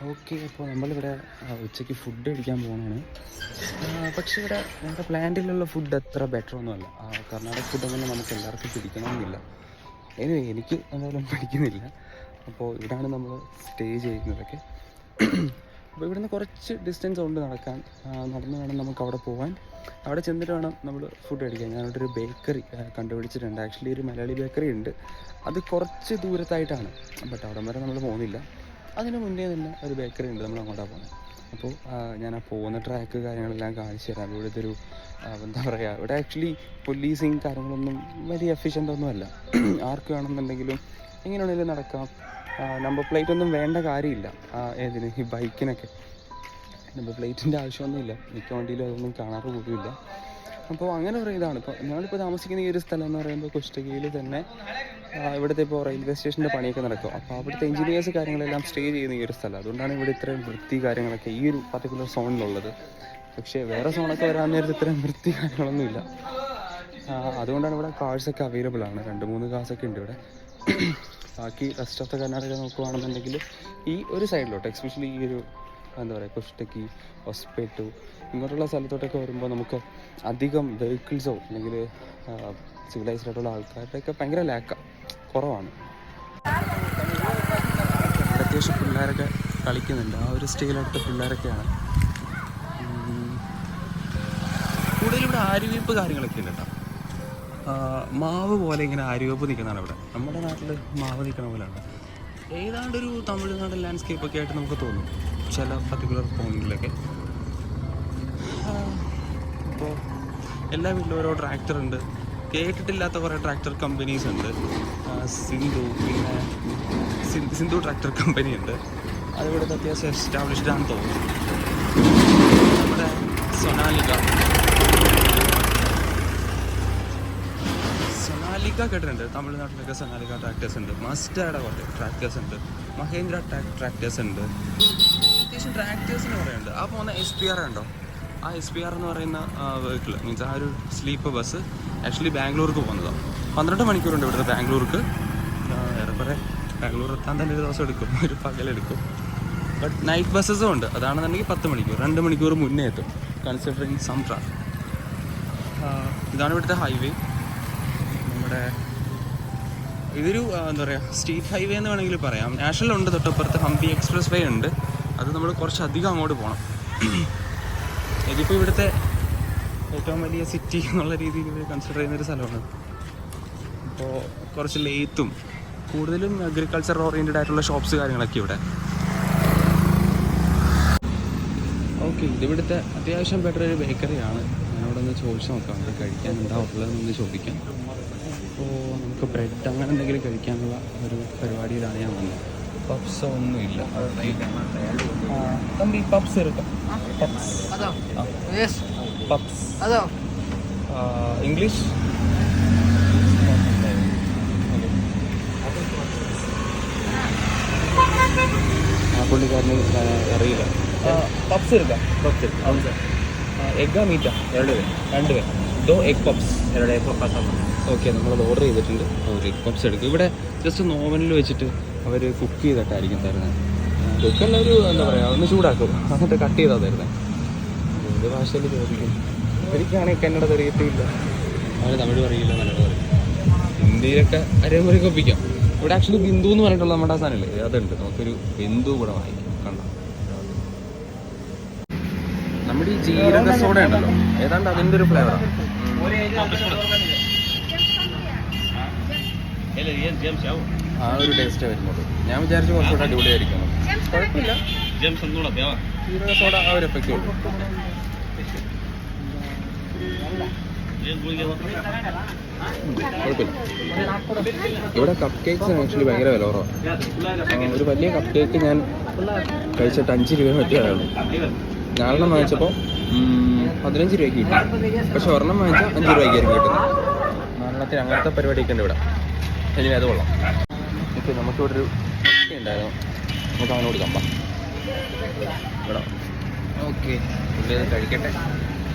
Okay, അപ്പോൾ നമ്മളിവിടെ ഉച്ചയ്ക്ക് ഫുഡ് കഴിക്കാൻ പോകുന്നതാണ്. പക്ഷേ ഇവിടെ നമ്മുടെ പ്ലാന്റിലുള്ള ഫുഡ് അത്ര ബെറ്റർ ഒന്നുമല്ല. കർണാടക ഫുഡൊന്നും നമുക്ക് എല്ലാവർക്കും പിടിക്കണമെന്നില്ല. എനിക്ക് എന്തായാലും പിടിക്കുന്നില്ല. അപ്പോൾ ഇവിടെയാണ് നമ്മൾ സ്റ്റേ ചെയ്യുന്നതൊക്കെ. അപ്പോൾ ഇവിടുന്ന് കുറച്ച് ഡിസ്റ്റൻസ് ഉണ്ട് നടക്കാൻ. നടന്ന് വേണം നമുക്ക് അവിടെ പോകാൻ. അവിടെ ചെന്നിട്ട് വേണം നമ്മൾ ഫുഡ് കഴിക്കാൻ. ഞാനിവിടെ ഒരു ബേക്കറി കണ്ടുപിടിച്ചിട്ടുണ്ട്. ആക്ച്വലി ഒരു മലയാളി ബേക്കറി ഉണ്ട്. അത് കുറച്ച് ദൂരത്തായിട്ടാണ്, ബട്ട് അവിടെ വരെ നമ്മൾ പോകുന്നില്ല. അതിന് മുന്നേ തന്നെ ഒരു ബേക്കറി ഉണ്ട്, നമ്മൾ അങ്ങോട്ടാണ് പോകുന്നത്. അപ്പോൾ ഞാൻ ആ പോകുന്ന ട്രാക്ക് കാര്യങ്ങളെല്ലാം കാണിച്ചു തരാം. ഇവിടുത്തെ ഒരു എന്താ പറയുക, ഇവിടെ ആക്ച്വലി പോലീസിങ് കാര്യങ്ങളൊന്നും വലിയ എഫിഷ്യൻ്റ് ഒന്നുമല്ല. ആർക്ക് വേണമെന്നുണ്ടെങ്കിലും എങ്ങനെയാണെങ്കിലും നടക്കാം. നമ്പർ പ്ലേറ്റ് ഒന്നും വേണ്ട കാര്യമില്ല. ഏതിന് ഈ ബൈക്കിനൊക്കെ നമ്പർ പ്ലേറ്റിൻ്റെ ആവശ്യമൊന്നുമില്ല. മിക്ക വണ്ടിയിലും അതൊന്നും കാണാറ് പോലുമില്ല. അപ്പോൾ അങ്ങനെ ഒരു ഇതാണ്. ഇപ്പോൾ ഞങ്ങളിപ്പോൾ താമസിക്കുന്ന ഈ ഒരു സ്ഥലം എന്ന് പറയുമ്പോൾ കുഷ്ടഗിരിയിൽ തന്നെ ഇവിടുത്തെ ഇപ്പോൾ റെയിൽവേ സ്റ്റേഷൻ്റെ പണിയൊക്കെ നടക്കും. അപ്പോൾ അവിടുത്തെ എഞ്ചിനീയേഴ്സ് കാര്യങ്ങളെല്ലാം സ്റ്റേ ചെയ്യുന്ന ഈ ഒരു സ്ഥലം. അതുകൊണ്ടാണ് ഇവിടെ ഇത്രയും വൃത്തി കാര്യങ്ങളൊക്കെ ഈ ഒരു പർട്ടിക്കുലർ സോണിലുള്ളത്. പക്ഷേ വേറെ സോണൊക്കെ വരാൻ നേരത്ത് ഇത്രയും വൃത്തി കാര്യങ്ങളൊന്നുമില്ല. അതുകൊണ്ടാണ് ഇവിടെ കാഴ്സൊക്കെ അവൈലബിൾ ആണ്. 2-3 കാഴ്സൊക്കെ ഉണ്ട് ഇവിടെ. ബാക്കി റെസ്റ്റ് ഓഫ് ദ കർണാടക നോക്കുകയാണെന്നുണ്ടെങ്കിൽ ഈ ഒരു സൈഡിലോട്ട്, എക്സ്പെഷ്യലി ഈ ഒരു എന്താ പറയുക കുഷ്ടക്കി, ഹൊസ്പേട്ടു ഇങ്ങോട്ടുള്ള സ്ഥലത്തോട്ടൊക്കെ വരുമ്പോൾ നമുക്ക് അധികം വെഹിക്കിൾസോ അല്ലെങ്കിൽ സിവിലൈസ്ഡ് ആയിട്ടുള്ള ആൾക്കാരുടെയൊക്കെ ഭയങ്കര കുറവാണ്. അത്യാവശ്യം പിള്ളേരൊക്കെ കളിക്കുന്നുണ്ട്. ആ ഒരു സ്റ്റൈലെടുത്ത പിള്ളേരൊക്കെയാണ്. കൂടുതലും ഇവിടെ ആര്യവെപ്പ് കാര്യങ്ങളൊക്കെ ഉണ്ട് കേട്ടോ. മാവ് പോലെ ഇങ്ങനെ ആര്യവെപ്പ് നിൽക്കുന്നതാണ് ഇവിടെ. നമ്മുടെ നാട്ടിൽ മാവ് നിൽക്കുന്ന പോലെയാണ്. ഏതാണ്ടൊരു തമിഴ്നാട് ലാൻഡ്സ്കേപ്പൊക്കെ ആയിട്ട് നമുക്ക് തോന്നും ചില പർട്ടിക്കുലർ പോയിന്റിലൊക്കെ. അപ്പോൾ എല്ലാ വീട്ടിലും ഓരോ ട്രാക്ടർ ഉണ്ട്. കേട്ടിട്ടില്ലാത്ത കുറേ ട്രാക്ടർ കമ്പനീസ് ഉണ്ട്. പിന്നെ സിന്ധു ട്രാക്ടർ കമ്പനി ഉണ്ട്. അതിവിടെ അത്യാവശ്യം എസ്റ്റാബ്ലിഷ്ഡ് ആണെന്ന് തോന്നുന്നു. നമ്മുടെ സൊനാലിക്ക കേട്ടിട്ടുണ്ട്. തമിഴ്നാട്ടിലൊക്കെ സൊനാലിക്ക ട്രാക്ടേഴ്സ് ഉണ്ട്. മസ്റ്റായുടെ കുറേ ട്രാക്ടേഴ്സ് ഉണ്ട്. മഹേന്ദ്ര ട്രാക്ടേഴ്സ് ഉണ്ട്. അത്യാവശ്യം ട്രാക്ടേഴ്സിന് പറയുന്നുണ്ട്. ആ പോകുന്ന SPR ഉണ്ടോ? ആ SPR എന്ന് പറയുന്ന വെഹിക്കിൾ മീൻസ് ആ ഒരു സ്ലീപ്പർ ബസ് ആക്ച്വലി ബാംഗ്ലൂർക്ക് പോകുന്നതാണ്. 12 മണിക്കൂറുണ്ട് ഇവിടുത്തെ ബാംഗ്ലൂർക്ക്. ഏറെക്കുറെ ബാംഗ്ലൂർ എത്താൻ തന്നെ ഒരു ദിവസം എടുക്കും, ഒരു പകലെടുക്കും. ബട്ട് നൈറ്റ് ബസ്സസും ഉണ്ട്. അതാണെന്നുണ്ടെങ്കിൽ 10 മണിക്കൂർ, 2 മണിക്കൂർ മുന്നേ എത്തും കൺസിഡറിങ് സം ട്രാഫിക്. ഇതാണ് ഇവിടുത്തെ ഹൈവേ. നമ്മുടെ ഇതൊരു എന്താ പറയുക സ്റ്റേറ്റ് ഹൈവേ എന്ന് വേണമെങ്കിൽ പറയാം. നാഷണൽ ഉണ്ട് തൊട്ടപ്പുറത്ത്. ഹംപി എക്സ്പ്രസ് വേ ഉണ്ട്. അത് നമ്മൾ കുറച്ചധികം അങ്ങോട്ട് പോകണം. ഇതിപ്പോൾ ഇവിടുത്തെ ഏറ്റവും വലിയ സിറ്റി എന്നുള്ള രീതിയിൽ ഇവർ കൺസിഡർ ചെയ്യുന്നൊരു സ്ഥലമാണ്. അപ്പോൾ കുറച്ച് ലെയ്ത്തും കൂടുതലും അഗ്രികൾച്ചർ ഓറിയൻറ്റഡ് ആയിട്ടുള്ള ഷോപ്സ് കാര്യങ്ങളൊക്കെ ഇവിടെ. ഓക്കെ, ഇതിവിടുത്തെ അത്യാവശ്യം ബെറ്റർ ഒരു ബേക്കറിയാണ്. ഞാനവിടെ ഒന്ന് ചോദിച്ചു നോക്കാം അത് കഴിക്കാനുണ്ടാവുള്ളതെന്നൊന്ന് ചോദിക്കാം. അപ്പോൾ നമുക്ക് ബ്രെഡ് അങ്ങനെ എന്തെങ്കിലും കഴിക്കാനുള്ള ഒരു പരിപാടിയിലാണ് ഞാൻ വന്നത്. പപ്സോ ഒന്നുമില്ല. തമ്പി പപ്സ് എടുക്കാം. പപ്സ് ഇംഗ്ലീഷ് ആ പുള്ളിക്കാരന് അറിയില്ല. പപ്സ് എടുക്കാം. എഗ്ഗാ മീറ്റാ? 2 പേർ. 2 egg puffs. 2 egg puffs. Okay, നമ്മളത് ഓർഡർ ചെയ്തിട്ടുണ്ട്. ഒരു എഗ് പപ്സ് എടുക്കും. ഇവിടെ ജസ്റ്റ് ഓവനിൽ വെച്ചിട്ട് അവർ കുക്ക് ചെയ്തിട്ടായിരിക്കും തരുന്നത്. കുക്കല്ല, ഒരു എന്താ പറയുക ഒന്ന് ചൂടാക്കും, എന്നിട്ട് കട്ട് ചെയ്താൽ തരുന്നത്. ഏത് ഭാഷയിൽ ചോദിക്കും. എനിക്കാണെങ്കിൽ കന്നഡ അറിയത്തില്ല, അവർ തമിഴ് പറയില്ല, മലയാളം പറയും. ഹിന്ദിയിലൊക്കെ അരമുറയൊക്കെ ഒപ്പിക്കാം. ഇവിടെ ആക്ച്വലി ബിന്ദു എന്ന് പറഞ്ഞിട്ടുള്ള നമ്മുടെ സാധനമില്ലേ, അതുണ്ട്. നമുക്കൊരു ബിന്ദു കൂടെ വാങ്ങിക്കാം. കണ്ടോ, നമ്മുടെ ഈ ജീരക സോഡ ഉണ്ടല്ലോ, ഏതാണ്ട് അതിൻ്റെ ഒരു ഫ്ലേവറാണ്. ആ ഒരു ടേസ്റ്റ് വരുന്നുള്ളൂ. ഞാൻ വിചാരിച്ചു കുറച്ചുകൂടെ അടിപൊളിയായിരിക്കും. കുഴപ്പമില്ല, ജീരക സോഡ ആ ഒരു എഫക്റ്റ് ഉള്ളൂ. കുഴപ്പമില്ല. ഇവിടെ കപ്പ് കേക്ക്സ് ആക്ച്വലി ഭയങ്കര വില കുറവാണ്. ഒരു വലിയ കപ്പ് കേക്ക് ഞാൻ കഴിച്ചിട്ട് 5 രൂപ പറ്റിയതാണ്. 4 വാങ്ങിച്ചപ്പോൾ 15 രൂപയ്ക്ക് കിട്ടും. പക്ഷെ ഒരെണ്ണം വാങ്ങിച്ചാൽ 5 രൂപയ്ക്കായിരിക്കും കിട്ടുന്നത്. 4 അങ്ങനത്തെ പരിപാടിയൊക്കെ ഉണ്ട് ഇവിടെ. ഇനി അത് കൊള്ളാം. ഓക്കെ, നമുക്കിവിടെ ഒരു ഉണ്ടായിരുന്നു, നമുക്ക് അവനോട് കമ്പാം ഇവിടെ. ഓക്കെ, പുള്ളി അത് കഴിക്കട്ടെ.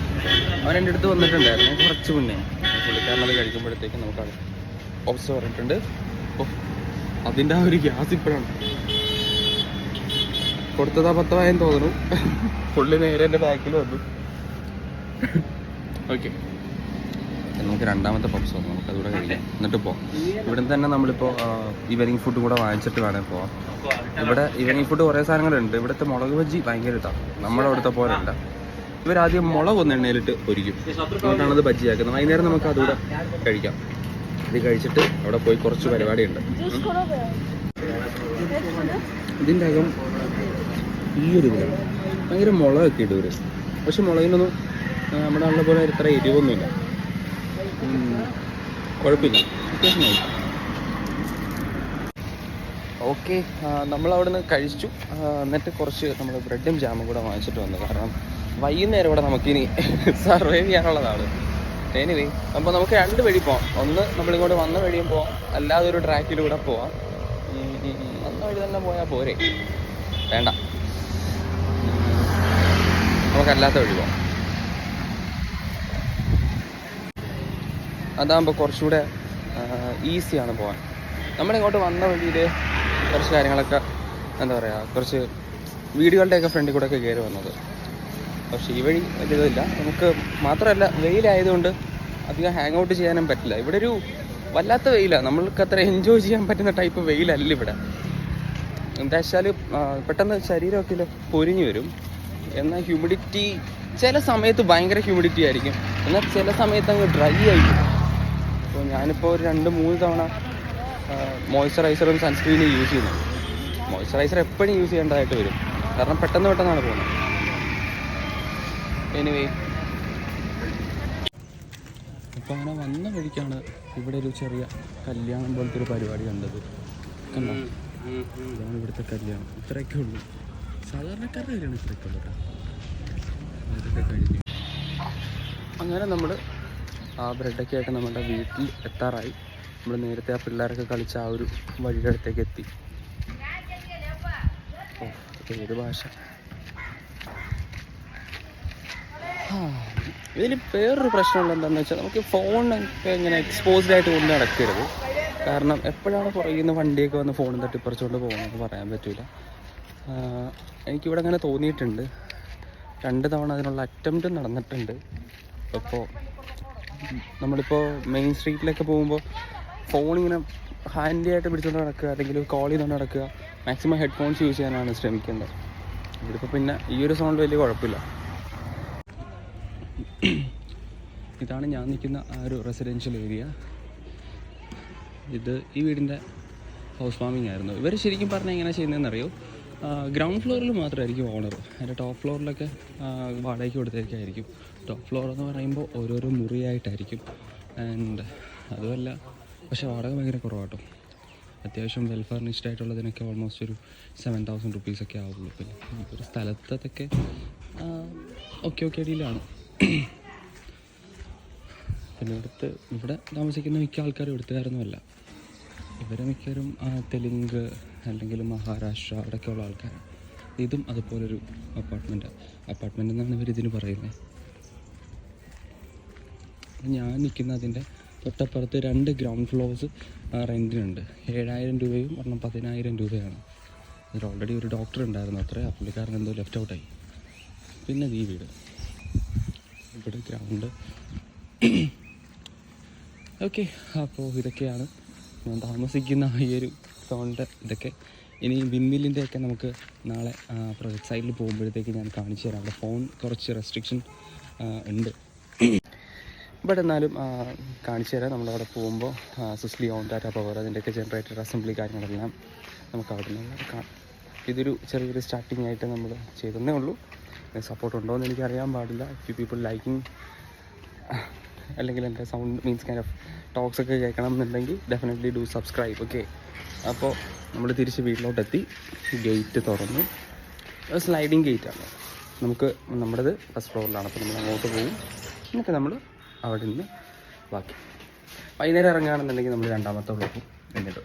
അവൻ എൻ്റെ അടുത്ത് വന്നിട്ടുണ്ടായിരുന്നു കുറച്ച് മുന്നേ. പുള്ളിക്കാരനത് കഴിക്കുമ്പോഴത്തേക്ക് നമുക്കത് ഓപ്സ് പറഞ്ഞിട്ടുണ്ട്. അപ്പോൾ അതിൻ്റെ ആ ഒരു ഗ്യാസ് ഇപ്പോഴാണ്. കൊടുത്തതാ 10 തോന്നുന്നു. പുള്ളി നേരെ എൻ്റെ ബാക്കിൽ വന്നു. ഓക്കെ, നമുക്ക് രണ്ടാമത്തെ പപ്സ് വന്നു, നമുക്കതുകൂടെ കഴിക്കാം, എന്നിട്ട് പോകാം. ഇവിടെ തന്നെ നമ്മളിപ്പോൾ ഈവനിങ് ഫുഡ് കൂടെ വാങ്ങിച്ചിട്ട് വേണേൽ പോവാം. ഇവിടെ ഈവനിങ് ഫുഡ് കുറേ സാധനങ്ങളുണ്ട്. ഇവിടുത്തെ മുളക് ബജ്ജി ഭയങ്കര ഇതാണ്, നമ്മുടെ അവിടുത്തെ പോലെ അല്ല. ഇവരാദ്യം മുളകൊന്ന് എണ്ണയിലിട്ട് പൊരിക്കും, എന്നിട്ടാണത് ബജ്ജിയാക്കുന്നത്. വൈകുന്നേരം നമുക്ക് അതുകൂടെ കഴിക്കാം. ഇത് കഴിച്ചിട്ട് അവിടെ പോയി കുറച്ച് പരിപാടിയുണ്ട്. ഇതിൻ്റെ അകം ഈ ഒരു ഇതിലാണ് ഭയങ്കര മുളകൊക്കെ ഇടും ഇവർ. പക്ഷെ മുളകിനൊന്നും നമ്മുടെ ഉള്ള പോലെ ഇത്ര എരിവൊന്നുമില്ല, കുഴപ്പമില്ല, അത്യാവശ്യം. ഓക്കെ, നമ്മളവിടെ നിന്ന് കഴിച്ചു. എന്നിട്ട് കുറച്ച് നമ്മൾ ബ്രെഡും ജാമും കൂടെ വാങ്ങിച്ചിട്ട് വന്നു. കാരണം വൈകുന്നേരം ഇവിടെ നമുക്കിനി സർവൈവ് ചെയ്യാനുള്ളതാണ്. എനിവേ, അപ്പോൾ നമുക്ക് 2 വഴി പോവാം. ഒന്ന് നമ്മളിങ്ങോട്ട് വന്ന വഴിയും പോവാം, അല്ലാതെ ഒരു ട്രാക്കിലൂടെ പോവാം. വന്ന വഴി തന്നെ പോയാൽ പോരെ? വേണ്ട, നമുക്കല്ലാത്ത വഴി പോവാം. അതാകുമ്പോൾ കുറച്ചുകൂടെ ഈസിയാണ് പോകാൻ. നമ്മളിങ്ങോട്ട് വന്ന വഴിയിൽ കുറച്ച് കാര്യങ്ങളൊക്കെ എന്താ പറയുക, കുറച്ച് വീടുകളുടെയൊക്കെ ഫ്രണ്ടിൽ കൂടെ ഒക്കെ കയറി വന്നത്. പക്ഷേ ഈ വഴി വലിയതില്ല. നമുക്ക് മാത്രമല്ല, വെയിലായതുകൊണ്ട് അധികം ഹാങ് ഔട്ട് ചെയ്യാനും പറ്റില്ല. ഇവിടെ ഒരു വല്ലാത്ത വെയിലാണ്, നമ്മൾക്ക് അത്ര എൻജോയ് ചെയ്യാൻ പറ്റുന്ന ടൈപ്പ് വെയിലല്ല ഇവിടെ. എന്താ വെച്ചാൽ പെട്ടെന്ന് ശരീരമൊക്കെ പൊരിഞ്ഞു വരും. എന്നാൽ ഹ്യൂമിഡിറ്റി ചില സമയത്ത് ഭയങ്കര ഹ്യൂമിഡിറ്റി ആയിരിക്കും, എന്നാൽ ചില സമയത്ത് അങ്ങ് ഡ്രൈ ആയിരിക്കും. അപ്പോൾ ഞാനിപ്പോൾ ഒരു 2-3 തവണ മോയ്സ്ചറൈസറും സൺസ്ക്രീനും യൂസ് ചെയ്യുന്നു. മോയ്സ്ചറൈസർ എപ്പോഴും യൂസ് ചെയ്യേണ്ടതായിട്ട് വരും, കാരണം പെട്ടെന്നാണ് പോകുന്നത്. എനിവേ, അപ്പോൾ അങ്ങനെ വന്ന വഴിക്കാണ് ഇവിടെ ഒരു ചെറിയ കല്യാണം പോലത്തെ ഒരു പരിപാടി കണ്ടത്. കണ്ടോ, ഇതാണ് ഇവിടുത്തെ കല്യാണം. ഇത്രയൊക്കെ ഉള്ളൂ, സാധാരണക്കാരുടെ കാര്യമാണ് ഇത്രയൊക്കെ ഉള്ളൂ കേട്ടോ. അതൊക്കെ കഴിഞ്ഞു. അങ്ങനെ നമ്മൾ ആ ബ്രെഡൊക്കെ ആയിട്ട് നമ്മുടെ വീട്ടിൽ എത്താറായി. നമ്മൾ നേരത്തെ ആ പിള്ളേരൊക്കെ കളിച്ച ആ ഒരു വഴിയുടെ അടുത്തേക്ക് എത്തി. ഏത് ഭാഷ? ഇതിൽ വേറൊരു പ്രശ്നമുള്ള എന്താണെന്ന് വെച്ചാൽ, നമുക്ക് ഫോണൊക്കെ ഇങ്ങനെ എക്സ്പോസ്ഡ് ആയിട്ട് കൊണ്ട് നടക്കരുത്. കാരണം എപ്പോഴാണ് പുറകിൽ നിന്ന് വണ്ടിയൊക്കെ വന്ന് ഫോണും തട്ടിപ്പറിച്ചുകൊണ്ട് പോകുന്നത് പറയാൻ പറ്റില്ല. എനിക്കിവിടെ അങ്ങനെ തോന്നിയിട്ടുണ്ട്. 2 തവണ അതിനുള്ള അറ്റംപ്റ്റ് നടന്നിട്ടുണ്ട്. അപ്പോൾ നമ്മളിപ്പോൾ മെയിൻ സ്ട്രീറ്റിലൊക്കെ പോകുമ്പോൾ ഫോണിങ്ങനെ ഹാൻഡി ആയിട്ട് പിടിച്ചുകൊണ്ട് നടക്കുക, അല്ലെങ്കിൽ കോൾ ചെയ്തുകൊണ്ട് നടക്കുക. മാക്സിമം ഹെഡ്ഫോൺസ് യൂസ് ചെയ്യാനാണ് ശ്രമിക്കേണ്ടത്. ഇവിടിപ്പോൾ പിന്നെ ഈ ഒരു സൗണ്ട് വലിയ കുഴപ്പമില്ല. ഇതാണ് ഞാൻ നിൽക്കുന്ന ആ ഒരു റെസിഡൻഷ്യൽ ഏരിയ. ഇത് ഈ വീടിൻ്റെ ഹൗസ് വാമിംഗ് ആയിരുന്നു. ഇവർ ശരിക്കും പറഞ്ഞാൽ എങ്ങനെ ചെയ്യുന്നതെന്നറിയോ, ഗ്രൗണ്ട് ഫ്ലോറിൽ മാത്രമായിരിക്കും ഓണർ, അതിൻ്റെ ടോപ്പ് ഫ്ലോറിലൊക്കെ വാടകയ്ക്ക് കൊടുത്തേക്കായിരിക്കും. ടോപ്പ് ഫ്ലോർ എന്ന് പറയുമ്പോൾ ഓരോരോ മുറിയായിട്ടായിരിക്കും. ആൻഡ് അതുമല്ല, പക്ഷേ വാടക ഭയങ്കര കുറവാട്ടോ. അത്യാവശ്യം വെൽ ഫർണിഷ്ഡ് ആയിട്ടുള്ളതിനൊക്കെ ഓൾമോസ്റ്റ് ഒരു 7,000 റുപ്പീസൊക്കെ ആവുള്ളൂ. പിന്നെ ഒരു സ്ഥലത്തൊക്കെ ഓക്കെ ഡീലാണ്. പിന്നെ ഇവിടെ താമസിക്കുന്ന മിക്ക ആൾക്കാരും ഇവിടുത്തുകാരൊന്നുമല്ല. ഇവരെ മിക്കവരും തെലുങ്ക് അല്ലെങ്കിൽ മഹാരാഷ്ട്ര അവിടെയൊക്കെയുള്ള ആൾക്കാരാണ്. ഇതും അതുപോലൊരു അപ്പാർട്ട്മെൻ്റ് എന്നാണ് ഇവരിതിന് പറയുന്നത്. ഞാൻ നിൽക്കുന്ന അതിൻ്റെ തൊട്ടപ്പുറത്ത് 2 ഗ്രൗണ്ട് ഫ്ലോർസ് റെൻറ്റിനുണ്ട്. 7,000 രൂപയും 10,000 രൂപയാണ്. അതിൽ ഓൾറെഡി ഒരു ഡോക്ടർ ഉണ്ടായിരുന്നു അത്രേ, ആ പുള്ളിക്കാരൻ എന്തോ ലെഫ്റ്റ് ഔട്ടായി. പിന്നെ ഈ വീട്, ഇവിടെ ഗ്രൗണ്ട്. ഓക്കെ, അപ്പോൾ ഇതൊക്കെയാണ് ഞാൻ താമസിക്കുന്ന ഈ ഒരു സോണിൻ്റെ ഇതൊക്കെ. ഇനി വിൻമില്ലിൻ്റെയൊക്കെ നമുക്ക് നാളെ പ്രൊജക്ട് സൈഡിൽ പോകുമ്പോഴത്തേക്ക് ഞാൻ കാണിച്ചു തരാം. അവിടെ ഫോൺ കുറച്ച് റെസ്ട്രിക്ഷൻ ഉണ്ട്. ബട്ട് എന്നാലും കാണിച്ചു തരാം. നമ്മളവിടെ പോകുമ്പോൾ സുസ്ലി ഓൺ ഡാറ്റ പവർ അതിൻ്റെയൊക്കെ ജനറേറ്റർ അസംബ്ലി കാര്യങ്ങളെല്ലാം നമുക്ക് അവിടെ നിന്ന് കാണാം. ഇതൊരു ചെറിയൊരു സ്റ്റാർട്ടിംഗ് ആയിട്ട് നമ്മൾ ചെയ്തേ ഉള്ളൂ. സപ്പോർട്ട് ഉണ്ടോ എന്ന് എനിക്കറിയാൻ പാടില്ല. ഫ്യൂ പീപ്പിൾ ലൈക്കിങ് അല്ലെങ്കിൽ എൻ്റെ sound means kind of talks ഒക്കെ കേൾക്കണം എന്നുണ്ടെങ്കിൽ ഡെഫിനറ്റ്ലി ഡു സബ്സ്ക്രൈബ്. ഓക്കെ, അപ്പോൾ നമ്മൾ തിരിച്ച് വീട്ടിലോട്ടെത്തി. ഗേറ്റ് തുറന്നു. സ്ലൈഡിങ് ഗേറ്റാണ്. നമ്മുടേത് ഫസ്റ്റ് ഫ്ലോറിലാണ്. അപ്പോൾ നമ്മൾ അങ്ങോട്ട് പോകും. എന്നിട്ട് നമ്മൾ അവിടെ നിന്ന് ബാക്കി വൈകുന്നേരം ഇറങ്ങുകയാണെന്നുണ്ടെങ്കിൽ നമ്മൾ രണ്ടാമത്തെ ബ്ലോക്കും എന്നിട്ട്